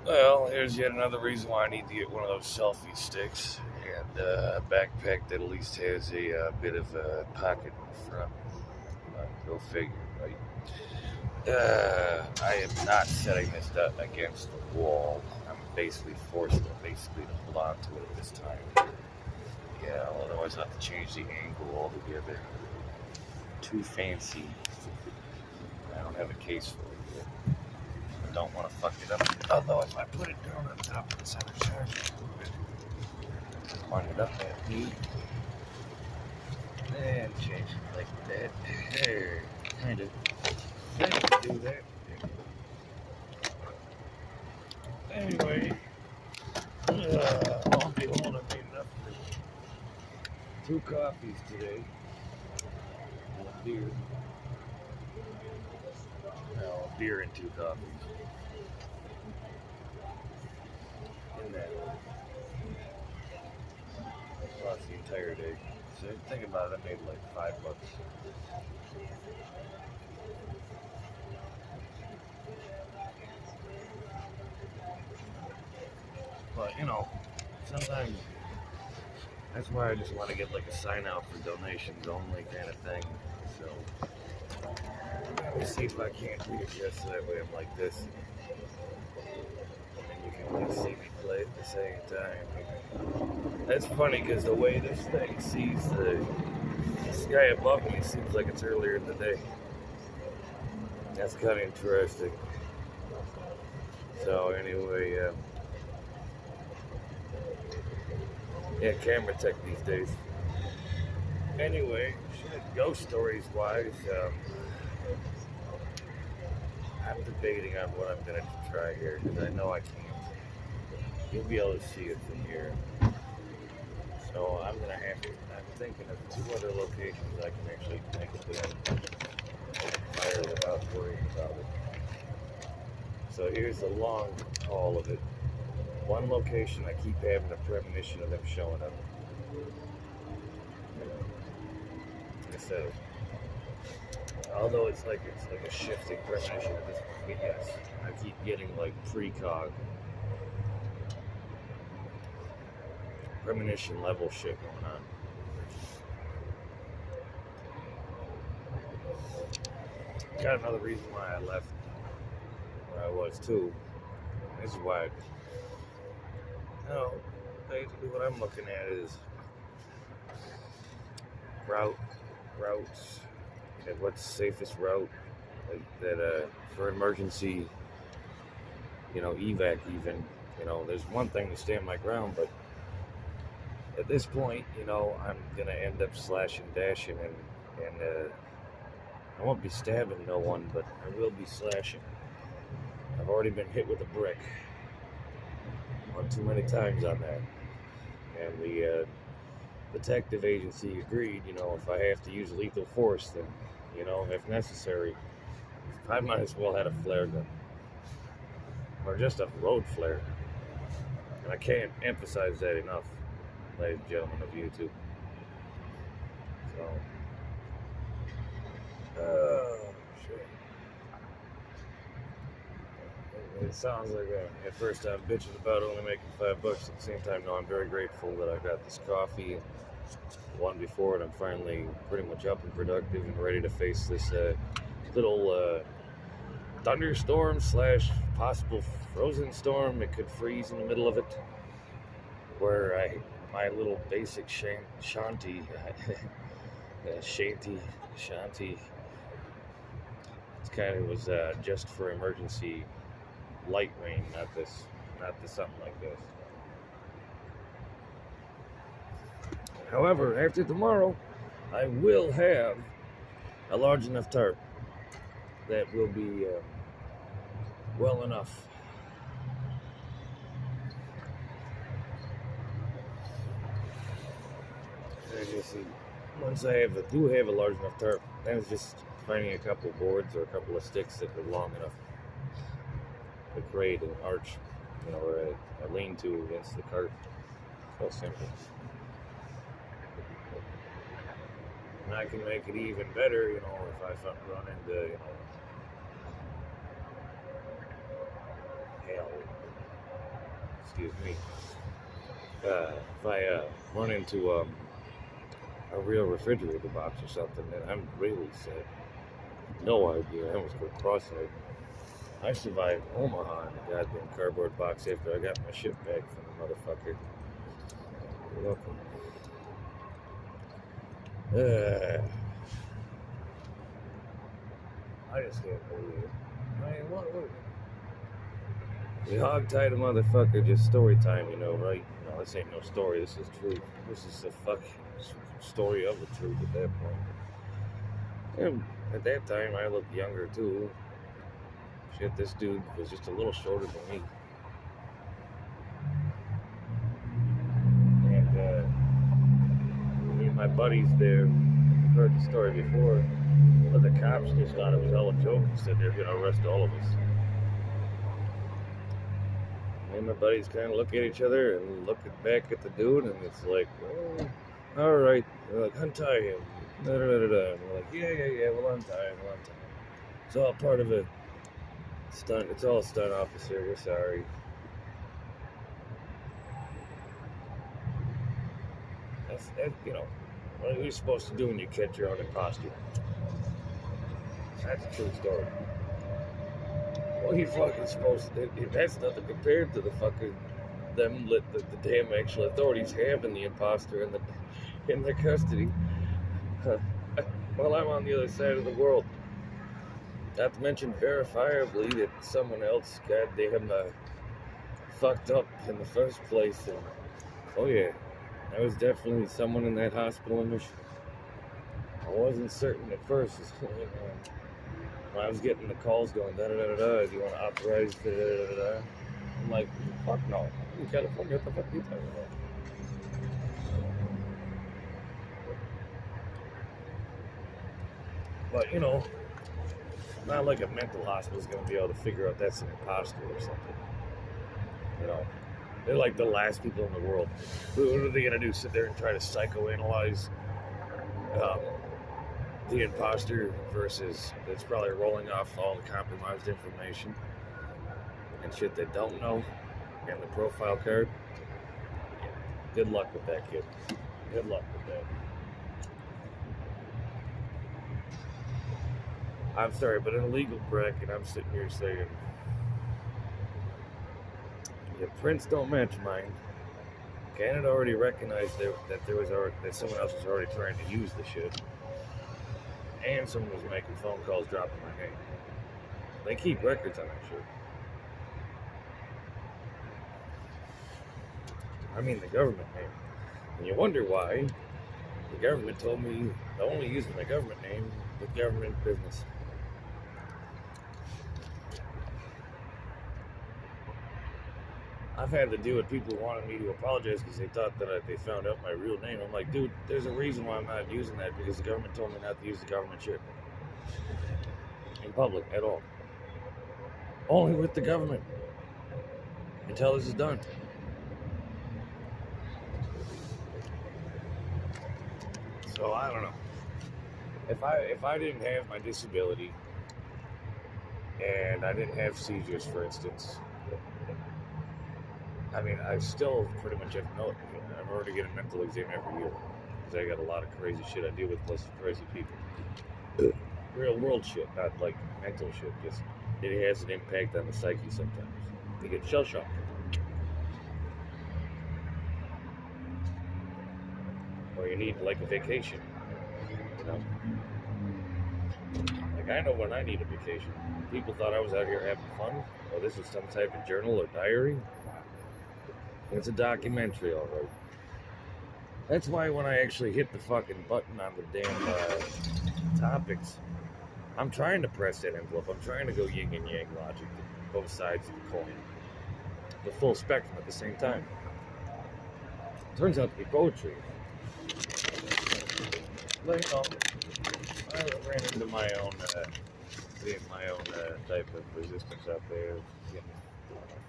Well, here's yet another reason why I need to get one of those selfie sticks and a backpack that at least has a bit of a pocket in the front. Go figure, right? I am not setting this up against the wall. I'm basically forced to hold on to it this time. Yeah, otherwise I have to change the angle altogether. Too fancy. I don't have a case for it yet. I don't want to fuck it up. Although if I put it down on top of the center charger, line it up at me, and change it like that. There, kind of do that. Anyway, I'll be holding me enough for 2 coffees today. And a beer. No, a beer and 2 coffees. In that. Lost the entire day. So think about it, I made like $5. But sometimes that's why I just want to get like a sign out for donations only kind of thing. So let's see if I can't readjust so that way I'm like this. And you can like see me play at the same time. That's funny because the way this thing sees the sky above me seems like it's earlier in the day. That's kind of interesting. So anyway, yeah, camera tech these days. Anyway, ghost stories wise, I'm debating on what I'm going to try here because I know I can't. You'll be able to see it from here. So I'm thinking of 2 other locations I can actually make a fire without worrying about it. So here's the long haul of it. One location I keep having a premonition of them showing up. I said, although it's like a shifting premonition at this point, yes. I keep getting like precog premonition level shit going on. Got another reason why I left where I was too. This is why basically what I'm looking at is routes and what's the safest route that for emergency evac even. There's one thing to stand my ground, but at this point, I'm gonna end up slashing, dashing, and I won't be stabbing no one, but I will be slashing. I've already been hit with a brick one too many times on that, and the detective agency agreed. If I have to use lethal force, then if necessary, I might as well have a flare gun or just a road flare. And I can't emphasize that enough, ladies and gentlemen of YouTube. So, shit. It sounds like at first I'm bitching about only making $5. At the same time, no, I'm very grateful that I got this coffee and one before it. I'm finally pretty much up and productive and ready to face this little thunderstorm / possible frozen storm. It could freeze in the middle of it. Where my little basic shanty, it's kind of was just for emergency light rain, not this something like this. However, after tomorrow, I will have a large enough tarp that will be well enough. As you see, once I do have a large enough tarp, then it's just finding a couple of boards or a couple of sticks that are long enough to create an arch, or a lean-to against the cart. So simple. And I can make it even better, if I run into, hell, excuse me, if I run into a real refrigerator box or something, then I'm really set. No idea. I almost go cross-eyed. I survived Omaha in a goddamn cardboard box after I got my shit back from the motherfucker. You're welcome. I just can't believe it. I mean, what? We hog-tied a motherfucker, just story time, right? No, this ain't no story, this is truth. This is the fucking story of the truth at that point. And at that time, I looked younger, too. Shit, this dude was just a little shorter than me. And me and my buddies there, you've heard the story before, but the cops just thought it was all a joke and said they're going to arrest all of us. Me and my buddies kind of look at each other and look back at the dude, and it's like, oh, all right. They're like, untie him. And we're like, yeah, we'll untie him. It's all part of a stunt. It's all a stunt, officer. We're sorry. That's what are you supposed to do when you catch your own imposter? That's a true story. What are you fucking supposed to do? That's nothing compared to the fucking the damn actual authorities having the imposter in their custody. Well, I'm on the other side of the world. Not to mention verifiably that someone else got damn fucked up in the first place. And, oh yeah, that was definitely someone in that hospital in Michigan. I wasn't certain at first. When I was getting the calls going, do you want to authorize, I'm like, fuck no. I'm in California, what the fuck are you talking about? But, not like a mental hospital is going to be able to figure out that's an imposter or something. They're like the last people in the world. What are they going to do? Sit there and try to psychoanalyze the imposter versus it's probably rolling off all the compromised information and shit they don't know and the profile card. Good luck with that, kid. Good luck with that. I'm sorry, but in a legal bracket, I'm sitting here saying, your prints don't match mine. Canada already recognized that someone else was already trying to use the shit. And someone was making phone calls dropping my name. They keep records on that shit. I mean the government name. And you wonder why the government told me only using the government name with government business. I've had to deal with people who wanted me to apologize because they thought that they found out my real name. I'm like, dude, there's a reason why I'm not using that, because the government told me not to use the government shit in public at all. Only with the government until this is done. So I don't know. If I didn't have my disability and I didn't have seizures, for instance, I mean, I still pretty much have I'm already getting a mental exam every year because I got a lot of crazy shit I deal with, plus crazy people. Real world shit, not like mental shit. Just it has an impact on the psyche sometimes. You get shell shocked. Or you need like a vacation. Like I know when I need a vacation. People thought I was out here having fun. Or this is some type of journal or diary. It's a documentary, alright. That's why when I actually hit the fucking button on the damn topics, I'm trying to press that envelope. I'm trying to go yin and yang logic, both sides of the coin. The full spectrum at the same time. Turns out to be poetry. But, I ran into my own type of resistance out there,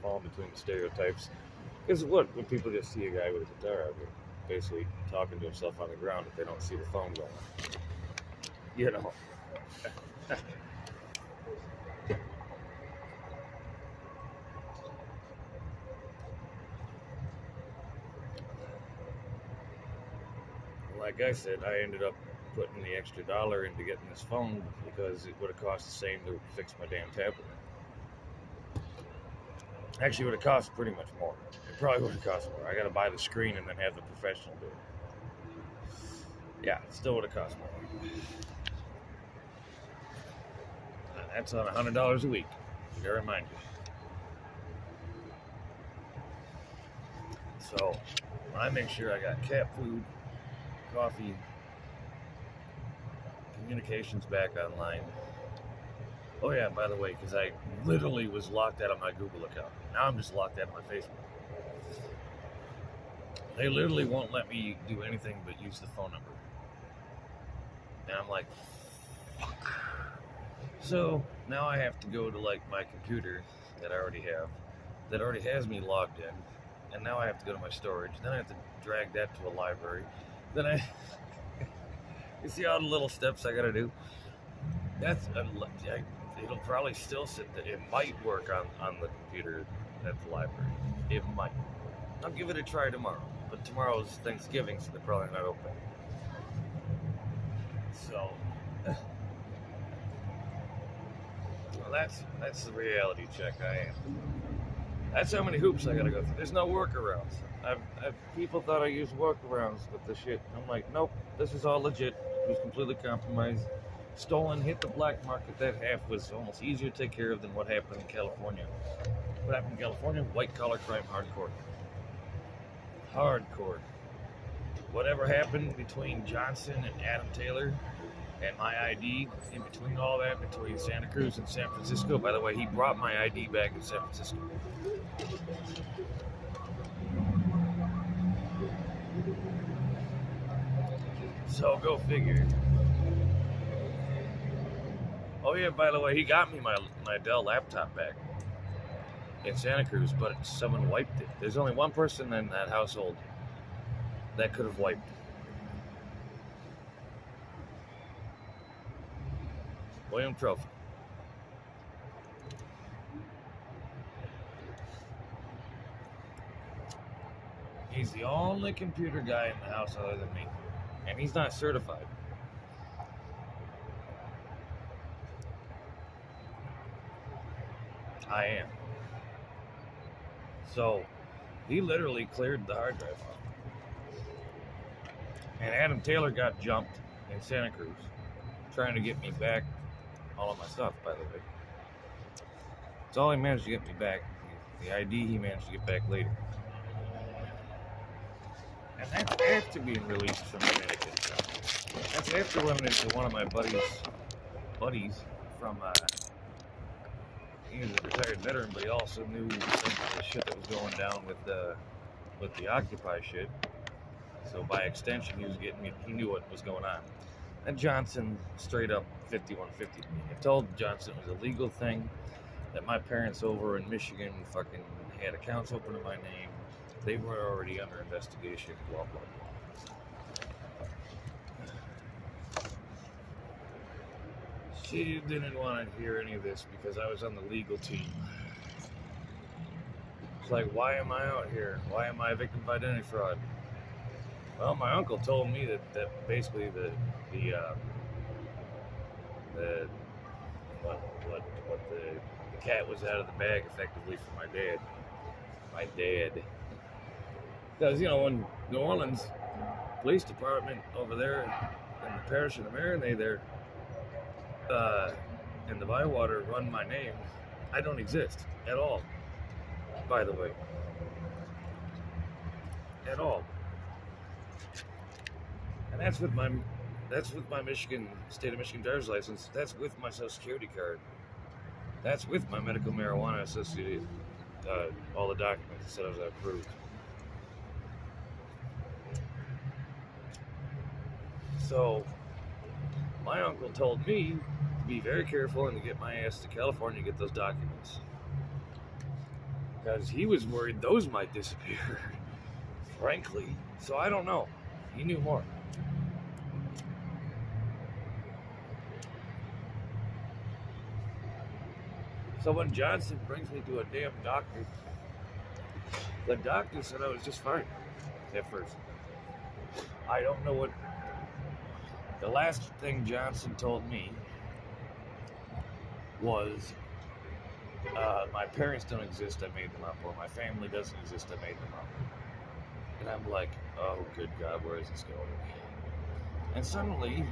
falling between the stereotypes. Because when people just see a guy with a guitar out here, basically talking to himself on the ground if they don't see the phone going. like I said, I ended up putting the extra dollar into getting this phone because it would have cost the same to fix my damn tablet. Actually, it would have cost pretty much more. It probably would have cost more. I got to buy the screen and then have the professional do it. Yeah, it still would have cost more. That's on $100 a week. I gotta remind you. So I make sure I got cat food, coffee, communications back online. Oh yeah, by the way, because I literally was locked out of my Google account. Now I'm just locked out of my Facebook. They literally won't let me do anything but use the phone number. And I'm like, fuck. So now I have to go to like my computer that I already have, that already has me logged in. And now I have to go to my storage. Then I have to drag that to a library. Then you see all the little steps I gotta do? It'll probably still sit there. It might work on the computer at the library. It might. I'll give it a try tomorrow. But tomorrow's Thanksgiving, so they're probably not open. So, well, that's the reality check I am. That's how many hoops I gotta go through. There's no workarounds. People thought I used workarounds with the shit. I'm like, nope, this is all legit. It was completely compromised. Stolen, hit the black market. That half was almost easier to take care of than what happened in California. What happened in California? White collar crime, hardcore. Hardcore. Whatever happened between Johnson and Adam Taylor and my ID, in between all that, between Santa Cruz and San Francisco. By the way, he brought my ID back in San Francisco. So go figure. Oh yeah, by the way, he got me my Dell laptop back in Santa Cruz, but someone wiped it. There's only one person in that household that could have wiped it. William Trophy. He's the only computer guy in the house other than me. And he's not certified. I am. So, he literally cleared the hard drive off. And Adam Taylor got jumped in Santa Cruz, trying to get me back all of my stuff, by the way. That's all he managed to get me back. The ID he managed to get back later. And that's after being released from Dominican. That's after running into one of my buddies from, he was a retired veteran, but he also knew some of the shit that was going down with the Occupy shit. So by extension, he knew what was going on. And Johnson straight up 5150 me. I told Johnson it was a legal thing, that my parents over in Michigan fucking had accounts open in my name. They were already under investigation, blah, blah, blah. She didn't want to hear any of this because I was on the legal team. It's like, why am I out here? Why am I a victim of identity fraud? Well, my uncle told me that basically the cat was out of the bag effectively for my dad. My dad. Because, in New Orleans Police Department over there in the parish of the Marinay there, in the Bywater run my name. I don't exist at all, by the way. At all. And that's with my state of Michigan driver's license. That's with my Social Security card. That's with my medical marijuana associated, all the documents that said I was approved. So, my uncle told me to be very careful and to get my ass to California to get those documents. Because he was worried those might disappear, frankly. So I don't know. He knew more. So when Johnson brings me to a damn doctor, the doctor said I was just fine at first. I don't know what The last thing Johnson told me was, my parents don't exist, I made them up, or my family doesn't exist, I made them up. And I'm like, oh, good God, where is this going? And suddenly,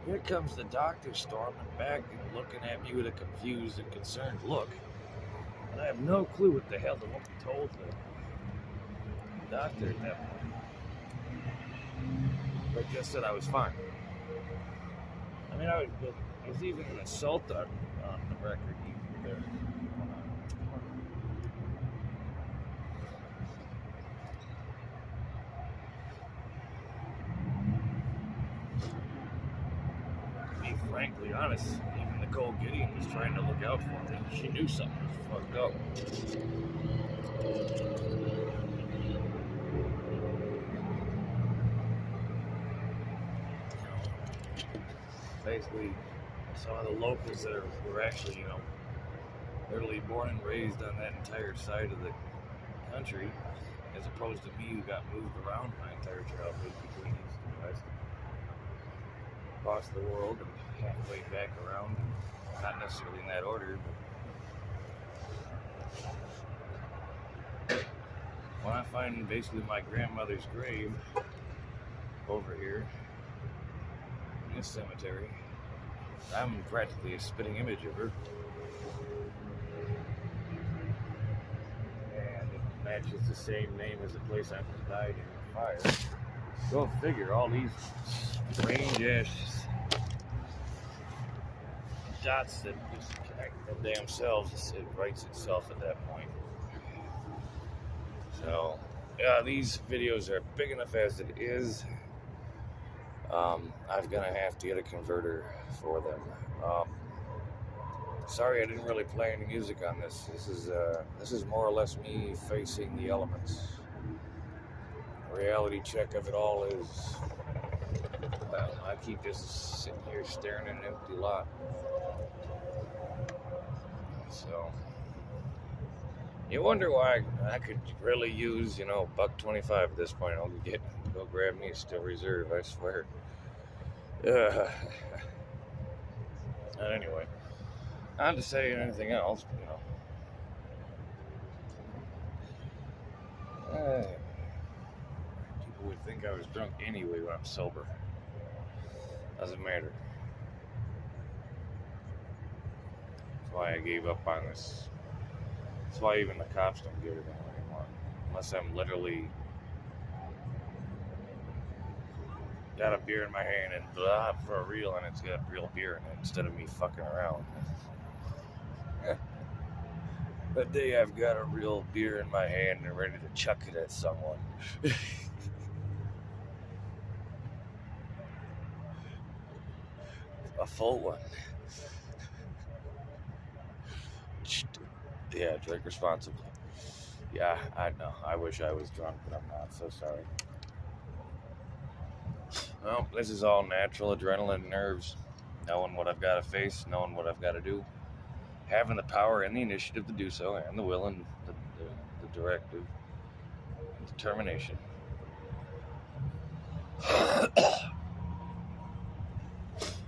here comes the doctor storming back and looking at me with a confused and concerned look. And I have no clue what the hell the woman told the doctor at that point. But just said I was fine. I mean, there's even an assault on the record there. To be frankly honest, even Nicole Gideon was trying to look out for me. She knew something was fucked up. Basically, some of the locals that were actually, literally born and raised on that entire side of the country, as opposed to me who got moved around my entire childhood between east and west, across the world and halfway back around, not necessarily in that order, but when I find basically my grandmother's grave over here in this cemetery, I'm practically a spitting image of her. And it matches the same name as the place I died in the fire. Go figure, all these strange ass dots that just connect them damn selves, it writes itself at that point. So, yeah, these videos are big enough as it is. I'm gonna have to get a converter for them. Sorry, I didn't really play any music on this. This is more or less me facing the elements. The reality check of it all is, well, I keep just sitting here staring at an empty lot. So, you wonder why I could really use, $1.25 at this point. I'll go grab me a Steel Reserve, I swear. But anyway, not to say anything else, people would think I was drunk anyway when I'm sober. Doesn't matter. That's why I gave up on this. That's why even the cops don't give it anymore. Unless I'm literally got a beer in my hand and blah for real, and it's got real beer in it instead of me fucking around. The day I've got a real beer in my hand and ready to chuck it at someone. A full one. Yeah, drink responsibly. Yeah, I know. I wish I was drunk, but I'm not. So sorry. Well, this is all natural adrenaline, nerves. Knowing what I've got to face, knowing what I've got to do. Having the power and the initiative to do so, and the will and the directive and determination.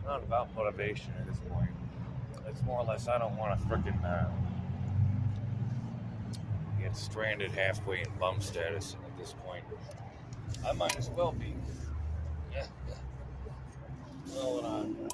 Not about motivation at this point. It's more or less I don't want to frickin' get stranded halfway in bum status at this point. I might as well be. Yeah. Rolling on.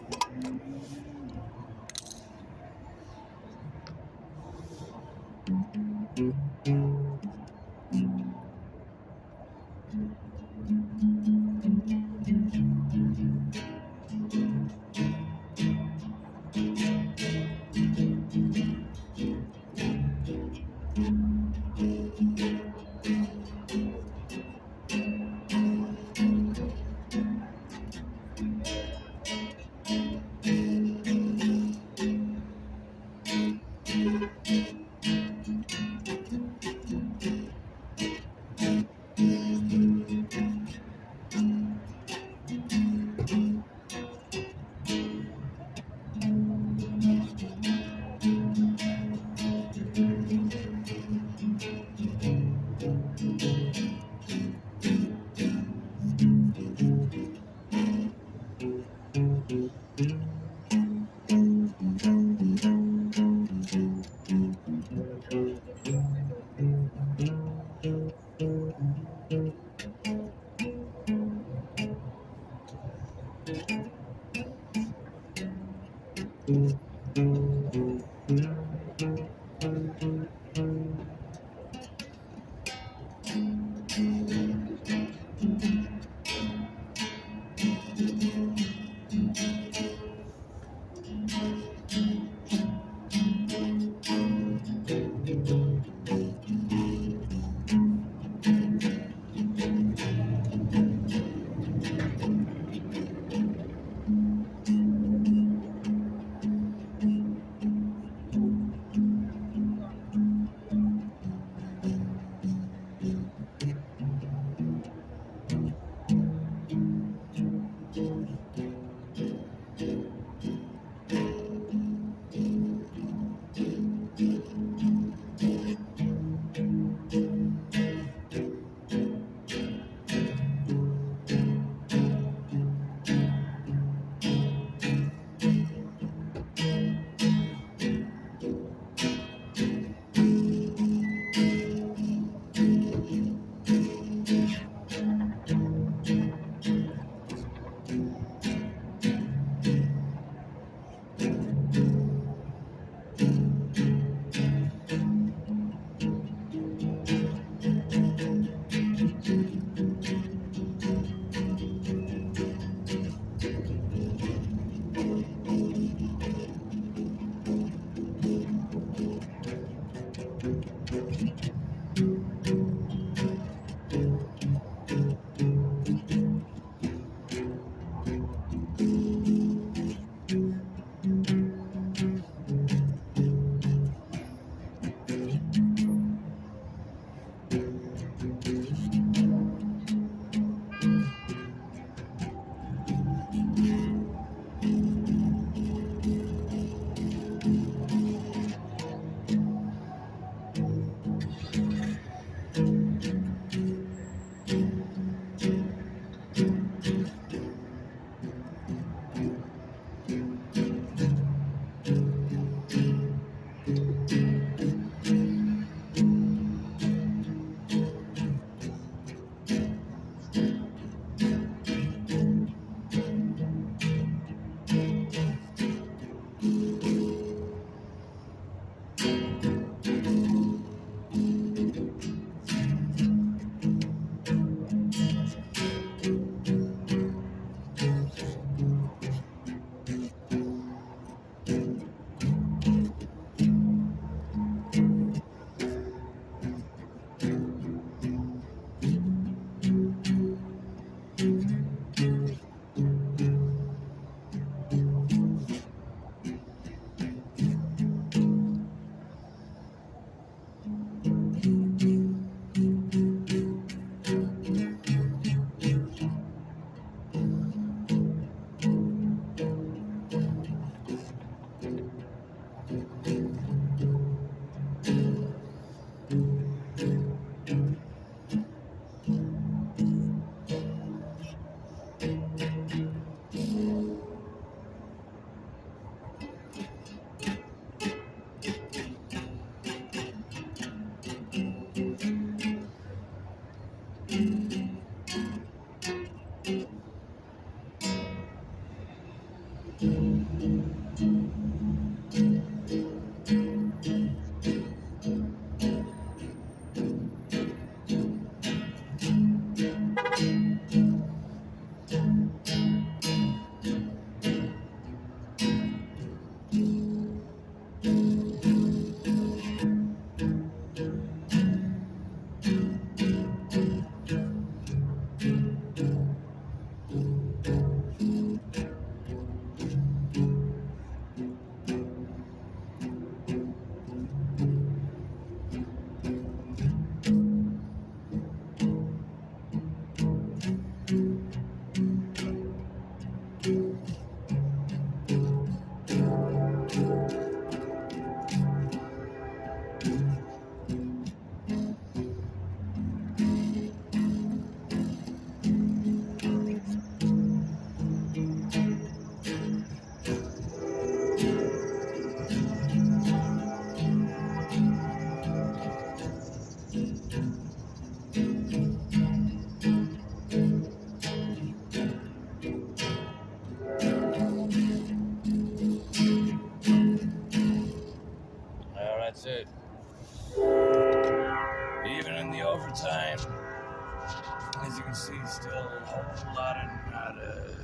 As you can see, still a whole lot of nada.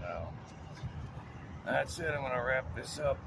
So, that's it. I'm going to wrap this up.